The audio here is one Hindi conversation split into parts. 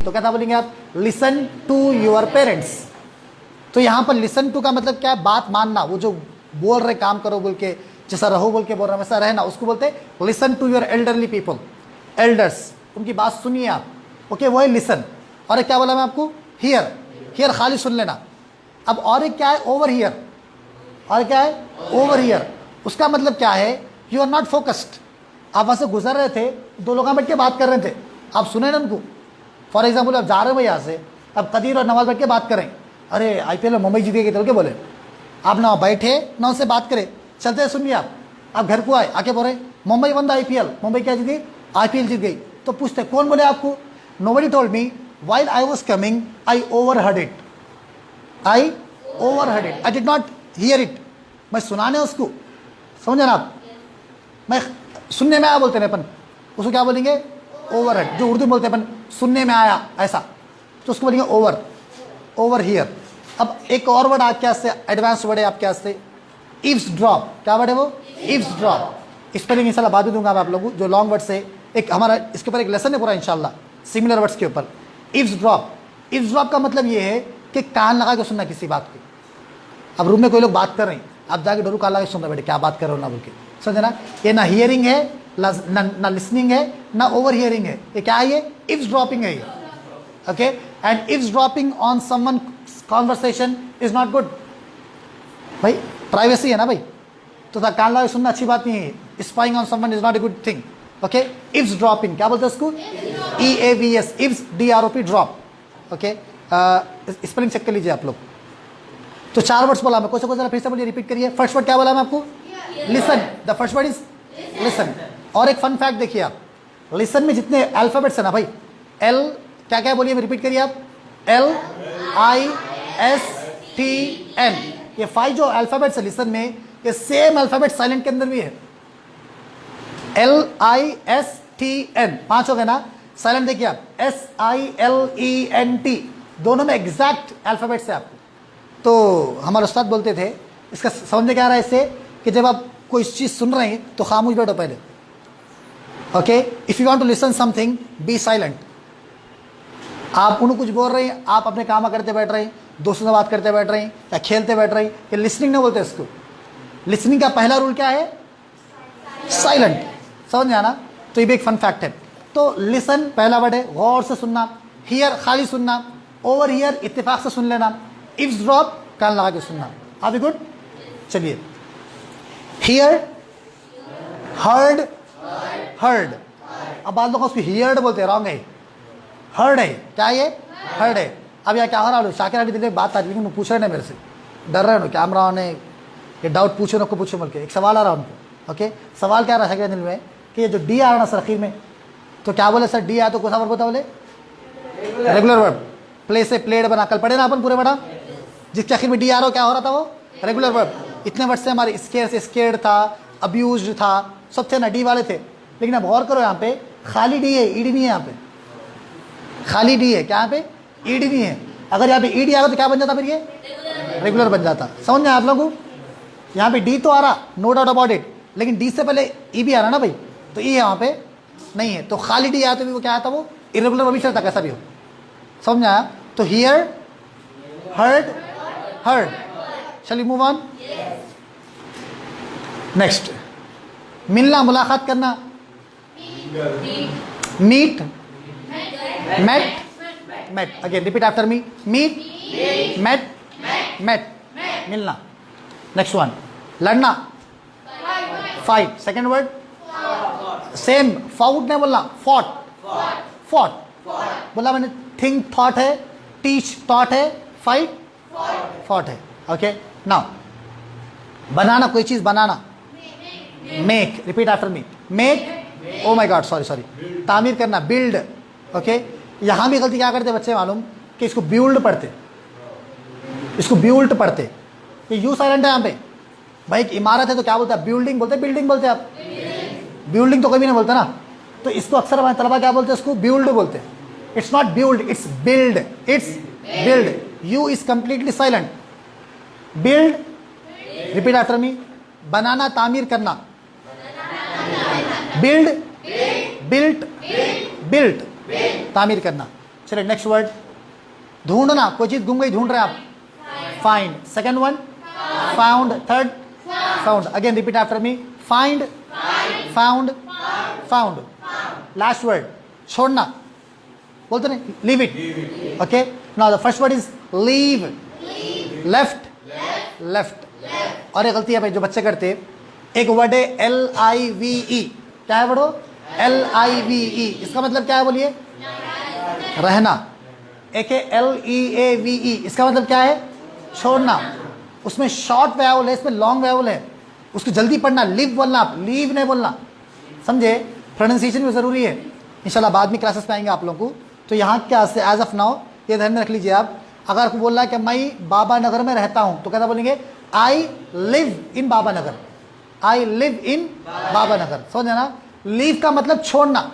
तो क्या था बोलेंगे आप? Listen to your parents. तो यहाँ पर लिसन टू का मतलब क्या है? बात मानना। वो जो बोल रहे काम करो बोल के, जैसा रहो बोल के बोल रहा है वैसा रहना, उसको बोलते हैं listen to your elderly people, elders, उनकी बात सुनिए आप। ओके, वो है लिसन। और एक क्या बोला मैं आपको? हियर। हियर खाली सुन लेना। अब और एक क्या है? Over here. और क्या है? Over here. उसका मतलब क्या है? You are not focused. आप वहाँ से गुजर रहे थे, दो लोग बैठ के बात कर रहे थे, आप सुने ना उनको। फॉर एग्जाम्पल आप जा रहे हो भाई यहाँ से, अब कदीर और नवाज बैठ के बात करें, अरे IPL में मुंबई जीत गई चल के बोले, आप ना बैठे ना उससे बात करें, चलते सुनिए आप घर को आए, आके बोले Mumbai one the IPL, Mumbai क्या जीत गई? IPL जीत गई। तो पूछते कौन बोले आपको? Nobody told me, while I was coming I overheard it, I overheard it, I did not here it. मैं सुनाने उसको, समझे ना आप? मैं सुनने में आया बोलते हैं अपन, उसको क्या बोलेंगे? ओवरहर्ड। जो उर्दू बोलते हैं अपन, सुनने में आया ऐसा, तो उसको बोलेंगे ओवर, ओवर हियर। अब एक और वर्ड आपके वास्ते, एडवांस वर्ड है आपके वास्ते, इव्स ड्रॉप। क्या वर्ड है वो? Ifs drop. स्पेलिंग इंशाल्लाह बाद में दूंगा मैं आप लोगों को, जो लॉन्ग वर्ड से एक हमारा इसके ऊपर एक लेसन है पूरा इंशाल्लाह, सिमिलर वर्ड्स के ऊपर। Ifs drop. इव्स ड्रॉप का मतलब ये है कि कान लगा के सुनना किसी बात को। अब रूम में कोई लोग बात कर रहे हैं, आप जाके डोरू कान लगा के सुन रहे बेटे क्या बात कर रहे हो ना बोल के, समझे ना? ये ना हियरिंग है, ना लिसनिंग है, ना ओवर हियरिंग है, ये क्या है? ये इव्स ड्रॉपिंग है ये। Okay, and ifs dropping on someone conversation is not good. भाई प्राइवेसी है ना भाई, तो कान लगा के सुनना अच्छी बात नहीं है। Spying on someone is not a good thing. Okay, eavesdropping क्या बोलते हैं उसको? EAVS, eaves DROP, drop. Okay, spelling check कर लीजिए आप लोग। तो 4 वर्ड्स बोला मैं, कौन सा फिर से बोलिए, रिपीट करिए। फर्स्ट वर्ड क्या बोला मैं आपको? Listen. The first word is listen. और एक फन फैक्ट देखिए आप, लिसन में जितने अल्फाबेट्स है ना भाई, L क्या क्या बोलिए, रिपीट करिए आप। LISTN, ये 5 जो अल्फाबेट्स है लिसन में, ये सेम अल्फाबेट साइलेंट के अंदर भी है। LISTN 5 हो गए ना। साइलेंट देखिए आप, SILENT, दोनों में एग्जैक्ट अल्फाबेट्स है आपको। तो हमारे उस्ताद बोलते थे, इसका समझ में क्या आ रहा है इससे, कि जब आप कोई चीज़ सुन रहे हैं तो खामोश बैठो पहले। Okay, if you want to listen something, be silent. आप उन्हें कुछ बोल रहे हैं, आप अपने काम करते बैठ रहे हैं, दोस्तों से बात करते बैठ रहे हैं या खेलते बैठ रहे हैं, ये लिसनिंग नहीं बोलते इसको। लिसनिंग का पहला रूल क्या है? साइलेंट। समझ में आना? तो ये भी एक फन फैक्ट है। तो लिसन पहला वर्ड है, गौर से सुनना। हियर खाली सुनना। ओवर हियर इत्तेफाक से सुन लेना। इव्स ड्रॉप कान लगा के सुनना। Are we good? चलिए, हियर, हर्ड, हर्ड। अब बाद लोग उसको हियर्ड बोलते हैं, रॉन्ग है, हर्ड है। क्या है ये? हर्ड है। अब यहाँ क्या हो रहा है? शाकिर अभी दिल बात आ रही, लेकिन पूछ रहे ना मेरे से, डर रहे हो कैमरा ने, ये डाउट पूछो उनको, पूछो बोल के एक सवाल आ रहा है उनको। ओके, सवाल क्या आ रहा है शाकिर दिल में कि ये जो डी आ रहा ना सर आखिर में, तो क्या बोले सर डी आया तो कौन सा वर्ब होता बोले? Regular verb. प्ले से प्लेड बना, कल पढ़े ना अपन पूरे बड़ा, जिसके आखिर में डी आ रहा हो, क्या हो रहा था वो? Regular verb. इतने वर्ड से हमारे स्केयर से स्केर्ड था, अब्यूज्ड था, सब थे ना डी वाले थे। लेकिन अब गौर करो यहाँ पे खाली डी है, ईडी नहीं है। यहाँ पे खाली डी है, क्या यहाँ पे? ईडी नहीं है। अगर यहाँ पे ईडी आ रहा तो क्या बन जाता फिर? ये रेगुलर बन जाता। समझ में आप लोगों को? यहाँ पे डी तो आ रहा, नो डाउट अबाउट इट, लेकिन डी से पहले ई भी आ रहा ना भाई, तो ई यहाँ पे नहीं है। तो खाली डी आया तो भी वो क्या आता? वो इरेगुलर वर्ब ही चलता, कैसा भी हो। समझ में आया? तो here, heard, heard. Shall we move on? Next, मिलना, मुलाकात करना। Meet, met, met. Again repeat after me. Meet, met, met, मिलना। नेक्स्ट वन, लड़ना, fight. Second word same, fought नहीं बोलना, फॉट, फॉट बोला मैंने। थिंक थॉट है, टीच टॉट है, फाइट फॉट है। ओके, नाउ बनाना, कोई चीज बनाना। Make, repeat after me. Make, oh my god, sorry sorry, तामीर करना, बिल्ड। ओके, यहां भी गलती क्या करते बच्चे मालूम, कि इसको बिल्ड पढ़ते, इसको बिल्ड पढ़ते। ये यू साइलेंट है यहाँ पे भाई। एक इमारत है तो क्या बोलते हैं? बिल्डिंग बोलते हैं, बिल्डिंग बोलते हैं आप। बिल्डिंग तो कभी नहीं बोलते ना, तो इसको अक्सर हमारे तलबा क्या बोलते हैं? इसको बिल्ड बोलते हैं। It's not build, it's build, it's build. U is completely silent. Build, repeat after me. बनाना, तामीर करना। बिल्ड, बिल्ट, बिल्ट, तामीर करना। चलिए नेक्स्ट वर्ड, ढूंढना, कोई चीज गुम गई, ढूंढ रहे हैं आप, find. Second one, found. Third, found. Again repeat after मी, find, found, found. Last word, छोड़ना, बोलते नहीं, leave it. Okay, now the first word is leave. Left, left. और एक गलती है भाई जो बच्चे करते हैं, एक वर्ड है LIVE. क्या है वर्ड? LIVE. इसका मतलब क्या है बोलिए? रहना. एक है LEAVE. इसका मतलब क्या है? छोड़ना. उसमें शॉर्ट वैवल है, इसमें लॉन्ग वैवल है, उसको जल्दी पढ़ना. लिव बोलना, आप लीव नहीं बोलना, समझे? प्रोनाउंसिएशन भी जरूरी है. इंशाल्लाह बाद में क्लासेस में आएंगे आप लोगों को. तो यहाँ क्या एज ऑफ नाउ ये ध्यान में रख लीजिए आप. अगर आपको बोलना है कि मैं बाबा नगर में रहता हूँ, तो क्या बोलेंगे? I live in Baba Nagar. I live in Baba Nagar. समझ ना? लीव का मतलब छोड़ना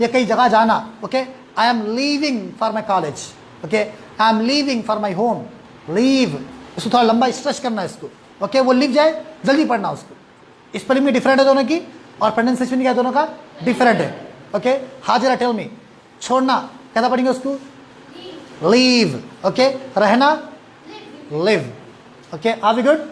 या कई जगह जाना. Okay, I am leaving for my college. Okay, I am leaving for my home. Leave, इसको थोड़ा लंबा स्ट्रेच करना है इसको. ओके, वो लिव जाए, जल्दी पढ़ना उसको. स्पेलिंग में डिफरेंट है दोनों की, और प्रोनाउंसिएशन क्या दोनों का डिफरेंट है. ओके, हाजिरा टेल मी, छोड़ना कैसा पढ़ेंगे उसको? लीव. ओके, रहना, live. Okay, are we good?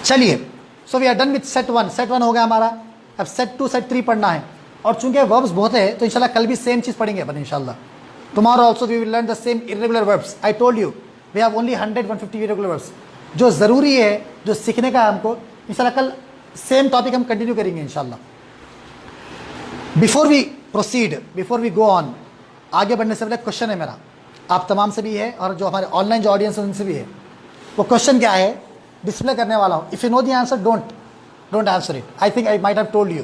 चलिए, so we are done with set 1. Set 1 हो गया हमारा. अब सेट 2, सेट 3 पढ़ना है. और चूंकि वर्ब्स बहुत है तो इंशाल्लाह कल भी सेम चीज पढ़ेंगे अपन इंशाल्लाह. Tomorrow also we will learn the same irregular verbs. I told you we have only 100-150 irregular verbs. जो ज़रूरी है, जो सीखने का है हमको, इंशाल्लाह कल सेम टॉपिक हम कंटिन्यू करेंगे इंशाल्लाह. Before we proceed, before we go on, आगे बढ़ने से पहले क्वेश्चन है मेरा आप तमाम से भी है, और जो हमारे ऑनलाइन जो ऑडियंस है उनसे भी है. वो क्वेश्चन क्या है, डिस्प्ले करने वाला हूँ. If you know the answer, don't answer it. I think I might have told you,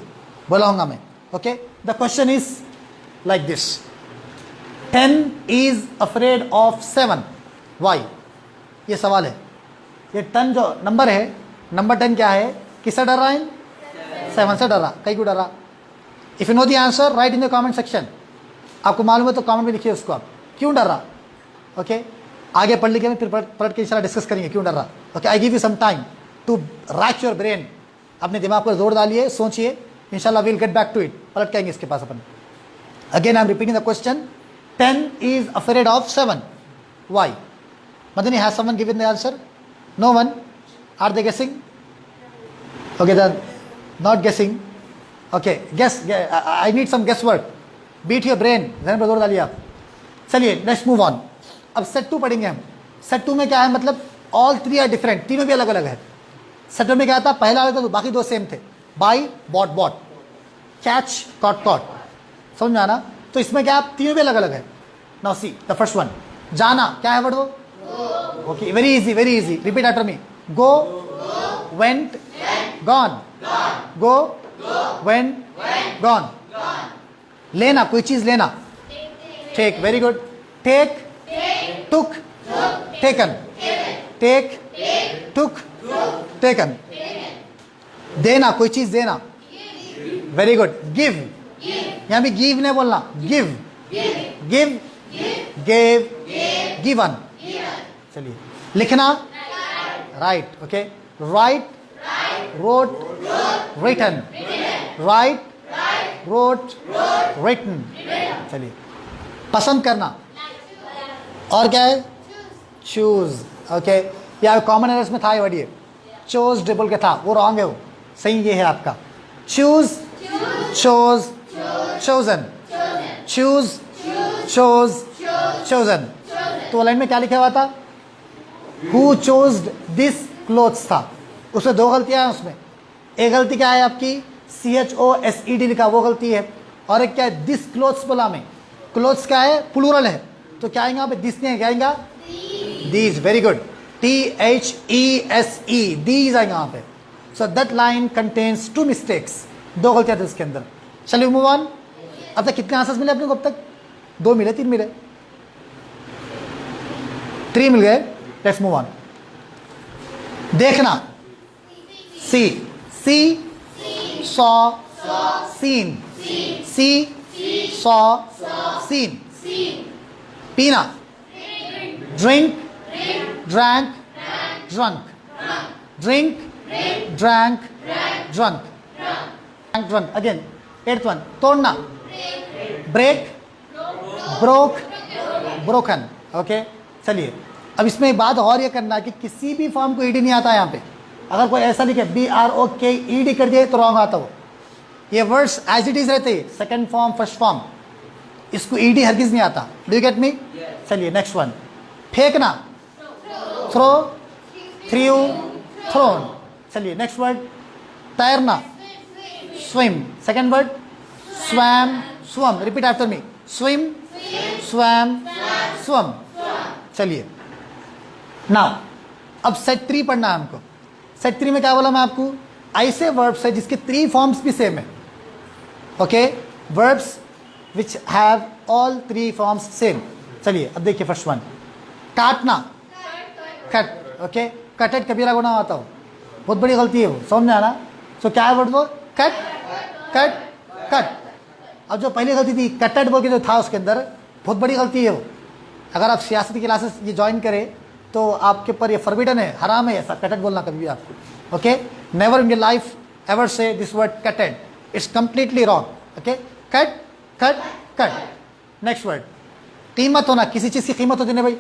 बोला हूँगा मैं. Okay, the question is like this. 10 is afraid of 7. Why? ये सवाल है. ये 10 जो नंबर है, नंबर 10 क्या है? किससे डर रहा है? 7 से डर रहा. कहीं क्यों डर रहा? If you know the answer, right in the comment section. आपको मालूम है तो कमेंट में लिखिए उसको, आप क्यों डर रहा. ओके, आगे पढ़ लिखे, फिर पढ़ के इंशाल्लाह डिस्कस करेंगे क्यों डर रहा. Okay, I give you some time to rack your brain. अपने दिमाग पर जोर डालिए, सोचिए. इंशाल्लाह will get back to it. पलट के आएंगे इसके पास अपन. Again I am repeating the question. 10 is afraid of 7. Why? Madani, has someone given the answer? No one? Are they guessing? Okay, then not guessing. Okay, guess. I need some guesswork. Beat your brain. ज़हन पर जोर डालिए आप. चलिए नेक्स्ट मूव ऑन. अब सेट 2 पढ़ेंगे हम. सेट 2 में क्या है, मतलब ऑल 3 आर डिफरेंट. तीनों भी अलग अलग है. सेट 1 में क्या था, पहला अलग था तो बाकी 2 सेम थे. Buy, bought. Catch, caught. समझ में आना? तो इसमें क्या, तीनों भी अलग अलग है. Now see the first one. जाना क्या है वर्ड वो? Okay, very easy. Repeat after me. Go, went, gone. Go, went, gone. लेना, कोई चीज लेना. Take, very good. Take, took, taken. Take, took, taken. देना, कोई चीज देना. Very good. गिव, यहां भी गिव नहीं बोलना, गिव. Give, gave, given. चलिए, लिखना, write. Okay, write, wrote, written. Write, wrote, written. चलिए, पसंद करना. और क्या है? चूज. ओके, या कॉमन एरर्स में था ये वर्ड, ये चोज डबल के था, वो रॉन्ग है. वो सही ये है आपका. Choose, chose, chosen. choose, chose, chosen. तो लाइन में क्या लिखा हुआ था? Who chose this clothes था. उसमें 2 गलतियां हैं उसमें. एक गलती क्या है आपकी? CHOSED लिखा, वो गलती है. और एक क्या है? दिस क्लोथ्स बोला में. क्लोथ्स क्या है? प्लूरल है, तो क्या आएगा यहाँ पे? दिस नहीं है, क्या आएगा? These. Very good. THESE, these आएगा यहाँ पे. So that line contains 2 mistakes. 2 गलतियां थी उसके अंदर. चलिए मूव ऑन. अब तक कितने आंसर्स मिले अपने को? अब तक 2 मिले, 3 मिले, 3 मिल गए. Let's move on. देखना. See, saw, seen. See, saw, seen. पीना. Drink, drank, drunk. Drink, drank, drunk. Drunk. Again 8th one. तोड़ना. Break, broke, broken. ओके, चलिए अब इसमें एक बात और ये करना कि किसी भी फॉर्म को ईडी नहीं आता यहाँ पे। अगर कोई ऐसा लिखे BROKED कर दिए तो रॉन्ग आता वो। ये वर्ड्स एज इट इज रहते, सेकंड फॉर्म फर्स्ट फॉर्म, इसको ईडी हरगिज नहीं आता। Do you get me? चलिए नेक्स्ट वन, फेंकना, थ्रो, थ्रू, थ्रोन। चलिए नेक्स्ट वर्ड, तैरना, swim. Second word, swam, swum. Repeat after me, swim, swam, swum. चलिए नाउ अब सेट 3 पढ़ना है हमको। सेट 3 में क्या बोला मैं आपको? ऐसे वर्ब्स है जिसके 3 फॉर्म्स भी सेम है। Okay, verbs which have all 3 forms same. चलिए अब देखिए फर्स्ट वन, काटना, कट। ओके, कटेड कबीरा गुना आता हो, बहुत बड़ी गलती है वो, समझ में आना। सो क्या है वर्ड वो? Cut, cut, cut. अब जो पहली गलती थी कटेड बोल के जो था उसके अंदर, बहुत बड़ी गलती है वो। अगर आप सियासत की क्लासेस ये ज्वाइन करें तो आपके ऊपर ये फॉरबिडन है, हराम है ऐसा कटेड बोलना कभी भी आपको। Okay, never in your life ever say this word cutted, it's completely wrong. Okay, cut, cut, cut. Next word, कीमत होना, किसी चीज की कीमत होती है भाई,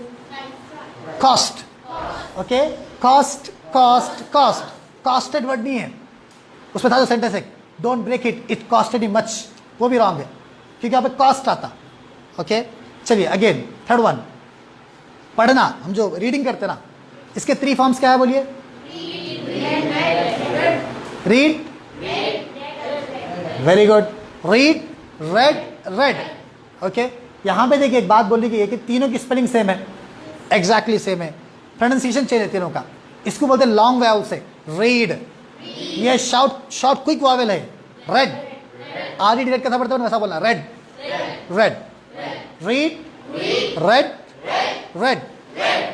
cost. Okay, cost, cost, cost. Costed word नहीं है, उसमें था जो सेंटेंस है, don't break it, it costed he much, वो भी रॉन्ग है क्योंकि यहाँ पे कॉस्ट आता। ओके, चलिए अगेन थर्ड वन, पढ़ना। हम जो रीडिंग करते ना, इसके 3 फॉर्म्स क्या है बोलिए? Read, very good, read, red, red. Okay, यहां पे देखिए एक बात बोलने की है कि तीनों की स्पेलिंग सेम है, एग्जैक्टली सेम है, प्रोनाउंसिएशन चेंज है तीनों का। इसको बोलते हैं लॉन्ग वावेल से, रीड। ये शॉर्ट क्विक वावेल है, रेड। आर रेड कैसा पढ़ते हो वैसा बोलना, red, red, read, red, red.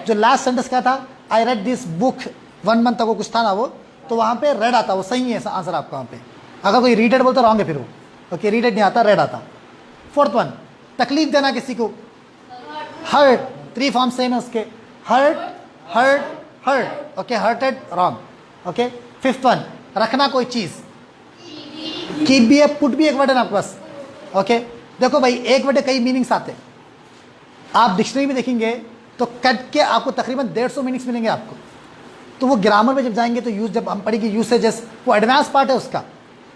जो लास्ट सेंटेंस क्या था? I read this book 1 month तक, कुछ था ना वो, तो वहां पे रेड आता, वो सही है आंसर आपका वहां पे। अगर कोई रीडेड बोलता रॉन्ग है फिर वो। ओके, रीडेड नहीं आता, रेड आता। फोर्थ वन, तकलीफ देना किसी को, हर्ट। 3 फॉर्म सेम है उसके, hurt, hurt, hurt. Okay, hurted wrong. Okay, fifth one, रखना कोई चीज, कीप भी है, पुट भी एक वर्ड है ना आपके पास। ओके, देखो भाई एक वर्ड कई मीनिंग्स आते हैं, आप डिक्शनरी में देखेंगे तो कट के आपको तकरीबन 150 मीनिंग्स मिलेंगे आपको। तो वो ग्रामर में जब जाएंगे तो यूज, जब हम पढ़ेंगे यूसेजेस, वो एडवांस पार्ट है उसका।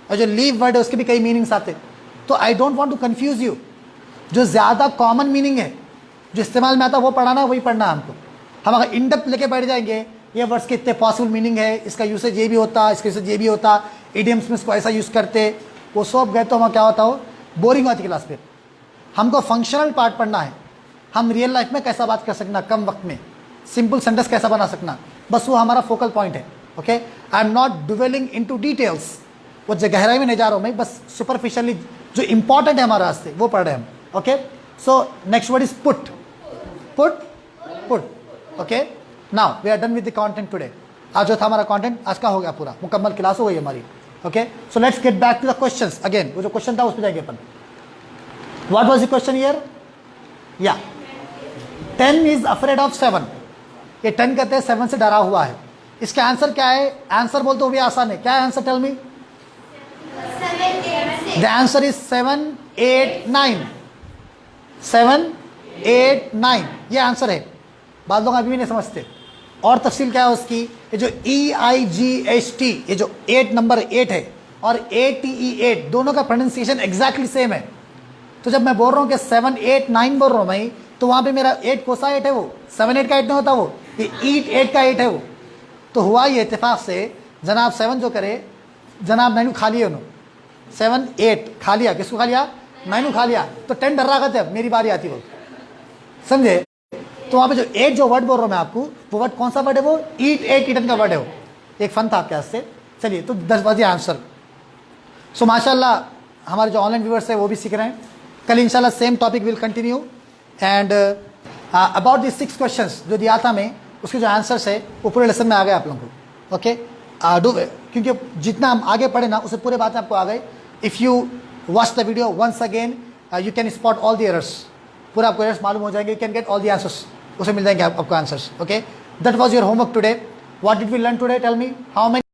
और जो लीव वर्ड है उसके भी कई मीनिंग्स आते हैं। तो I don't want to confuse you, जो ज़्यादा कॉमन मीनिंग है जो इस्तेमाल में आता है वो पढ़ाना, वही पढ़ना है हमको। हम अगर इन डेप्थ लेके बैठ जाएंगे, ये वर्ड्स के इतने पॉसिबल मीनिंग है, इसका यूसेज ये भी होता, इसका यूसेज ये भी होता, इडियम्स में इसको ऐसा यूज़ करते, वो सब गए तो हमारा क्या होता हो, बोरिंग होती क्लास। फिर हमको फंक्शनल पार्ट पढ़ना है, हम रियल लाइफ में कैसा बात कर सकना कम वक्त में, सिंपल सेंटेंस कैसा बना सकना, बस वो हमारा फोकल पॉइंट है। Okay, I am not dwelling into details, वो जो गहराई में नहीं जा रहा हूँ मैं, बस सुपरफिशियली जो इंपॉर्टेंट है हमारे रास्ते वो पढ़ रहे हैं हम। Okay, so next word is put, put, put. Okay, now we are done with the content today. आज जो था हमारा कंटेंट आज का हो गया, पूरा मुकम्मल क्लास हो गई हमारी। Okay, so let's get back to the questions again. वो जो क्वेश्चन था उस पर जाएंगे अपन। What was the question here? या 10 इज अफ्रेड ऑफ 7। ये 10 कहते हैं 7 से डरा हुआ है। इसका आंसर क्या है? आंसर बोलते हुए आसान है, क्या है answer? Tell me. The answer is 7, 8, 9। 7, 8, 9 ये आंसर है। बाद लोग अभी भी नहीं समझते। और तफसील क्या है उसकी? ये जो EIGHT, ये जो 8 नंबर 8 है और ATE8 दोनों का प्रोनाउंसिएशन एग्जैक्टली सेम है। तो जब मैं बोल रहा हूँ कि 7, 8, 9 बोल रहा हूँ मैं, तो वहाँ पे मेरा 8 कौन सा 8 है? वो 7, 8 का 8 नहीं होता, वो ये 8 का 8 है वो। तो हुआ ये इत्तेफाक से, जनाब 7 जो करे, जनाब 9 खा लिया उन्होंने, 7, 8 खा लिया, किसको खा लिया? 9 खा लिया। तो 10 डर रहा था, मेरी बारी आती वो, समझे? तो वहाँ पे जो 8 जो वर्ड बोल रहा हूँ मैं आपको, वो वर्ड कौन सा वर्ड है? वो ईट, 8 ईटन का वर्ड है वो। एक फन था आपके हाथ से। चलिए, तो 10 बजे आंसर। सो माशाल्लाह हमारे जो ऑनलाइन व्यूअर्स है वो भी सीख रहे हैं। कल इंशाल्लाह same topic will continue and about this 6 questions जो दिया था मैं, उसके जो आंसर्स है वो पूरे लेसन में आ गए आप लोगों को। ओके, क्योंकि जितना हम आगे पढ़े ना उससे पूरे बातें आपको आ गई। If you watch the video once again you can spot all the errors, पूरा आपको एरर्स मालूम हो जाएंगे। You can get all the answers, उसे मिल जाएंगे आपको answers. Okay, that was your homework today. What did we learn today? Tell me how many